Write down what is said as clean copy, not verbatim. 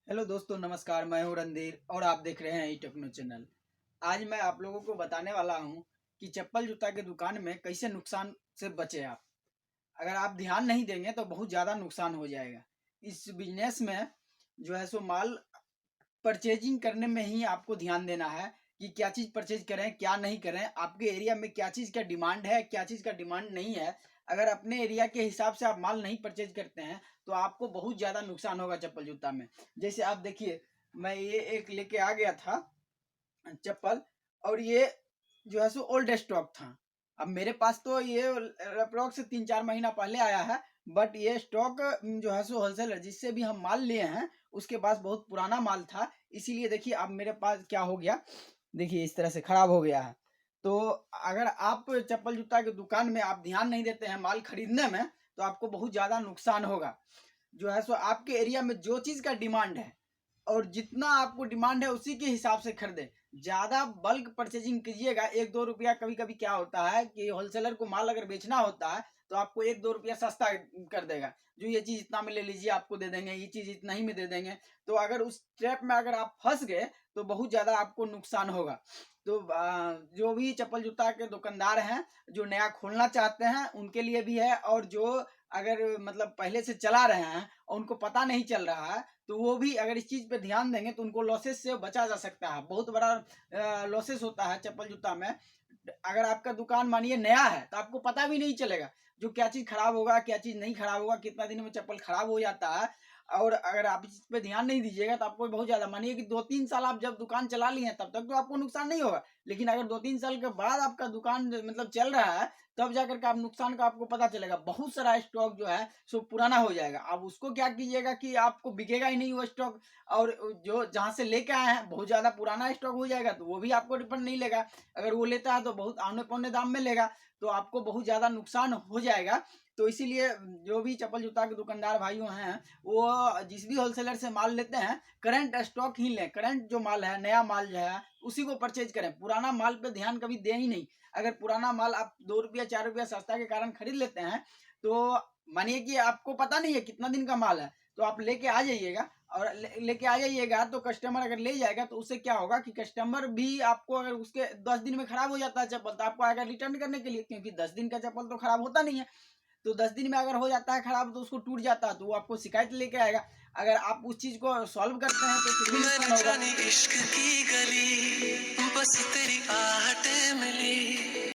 Hello दोस्तों, नमस्कार। मैं हूं रणधीर और आप देख रहे हैं ई टेक्नो चैनल। आज मैं आप लोगों को बताने वाला हूं कि चप्पल जूता के दुकान में कैसे नुकसान से बचे आप। अगर आप ध्यान नहीं देंगे तो बहुत ज़्यादा नुकसान हो जाएगा। इस बिजनेस में जो है सो माल परचेजिंग करने में ही आपको ध्यान देना है कि क्या चीज़ परचेज करें, क्या नहीं करें। आपके एरिया में क्या चीज़ का डिमांड है, क्या चीज़ का डिमांड नहीं है। अगर अपने एरिया के हिसाब से आप माल नहीं परचेज करते हैं तो आपको बहुत ज़्यादा नुकसान होगा चप्पल जूता में। जैसे आप देखिए, मैं ये एक लेके आ गया था चप्पल, और ये जो है सो ओल्ड स्टॉक था। अब मेरे पास तो ये अप्रोक्स 3-4 महीना पहले आया है, बट ये स्टॉक जो है सो होलसेलर जिससे भी हम माल लिए हैं उसके पास बहुत पुराना माल था। इसीलिए देखिए अब मेरे पास क्या हो गया, देखिए इस तरह से खराब हो गया है। तो अगर आप चप्पल जूता की दुकान में आप ध्यान नहीं देते हैं माल खरीदने में तो आपको बहुत ज़्यादा नुकसान होगा। जो है सो आपके एरिया में जो चीज़ का डिमांड है और जितना आपको डिमांड है उसी के हिसाब से खरीदे। ज़्यादा बल्क परचेजिंग कीजिएगा। 1-2 रुपया कभी कभी क्या होता है कि होलसेलर को माल अगर बेचना होता है तो आपको 1-2 रुपया सस्ता कर देगा। जो ये चीज़ इतना में ले लीजिए, आपको दे देंगे, ये चीज़ इतना ही में दे देंगे। तो अगर उस ट्रैप में अगर आप फंस गए तो बहुत ज़्यादा आपको नुकसान होगा। तो जो भी चप्पल जूता के दुकानदार हैं जो नया खोलना चाहते हैं उनके लिए भी है, और जो अगर मतलब पहले से चला रहे हैं और उनको पता नहीं चल रहा है तो वो भी अगर इस चीज़ पे ध्यान देंगे तो उनको लॉसेस से बचा जा सकता है। बहुत बड़ा लॉसेस होता है चप्पल जूता में। अगर आपका दुकान मानिए नया है तो आपको पता भी नहीं चलेगा जो क्या चीज़ खराब होगा, क्या चीज़ नहीं खराब होगा, कितना दिन में चप्पल खराब हो जाता है। और अगर आप इस पे ध्यान नहीं दीजिएगा तो आपको बहुत ज़्यादा, मानिए कि 2-3 साल आप जब दुकान चला लिए हैं तब तक तो आपको नुकसान नहीं होगा। लेकिन अगर 2-3 साल के बाद आपका दुकान मतलब चल रहा है तब जाकर के आप नुकसान का आपको पता चलेगा। बहुत सारा स्टॉक जो है सो पुराना हो जाएगा। अब उसको क्या कीजिएगा कि आपको बिकेगा ही नहीं वो स्टॉक, और जो जहाँ से लेके आए हैं बहुत ज़्यादा पुराना स्टॉक हो जाएगा तो वो भी आपको रिफंड नहीं लेगा। अगर वो लेता है तो बहुत आने पौने दाम में लेगा, तो आपको बहुत ज़्यादा नुकसान हो जाएगा। तो इसीलिए जो भी चप्पल जूता के दुकानदार भाइयों हैं वो जिस भी होलसेलर से माल लेते हैं करंट स्टॉक ही लें। करंट जो माल है, नया माल जो है उसी को परचेज करें। पुराना माल पे ध्यान कभी दें ही नहीं। अगर पुराना माल आप 2 रुपया 4 रुपया सस्ता के कारण खरीद लेते हैं तो मानिए कि आपको पता नहीं है कितना दिन का माल है, तो आप लेके आ जाइएगा। और लेके आ जाइएगा तो कस्टमर अगर ले जाएगा तो उससे क्या होगा कि कस्टमर भी आपको, अगर उसके 10 दिन में खराब हो जाता है चप्पल तो आपको आएगा रिटर्न करने के लिए, क्योंकि 10 दिन का चप्पल तो खराब होता नहीं है। तो 10 दिन में अगर हो जाता है खराब तो उसको टूट जाता है तो वो आपको शिकायत लेके आएगा। अगर आप उस चीज को सॉल्व करते हैं तो फिर भी नुकसान होगा। इश्क की गली बस तेरी आहटें मिली।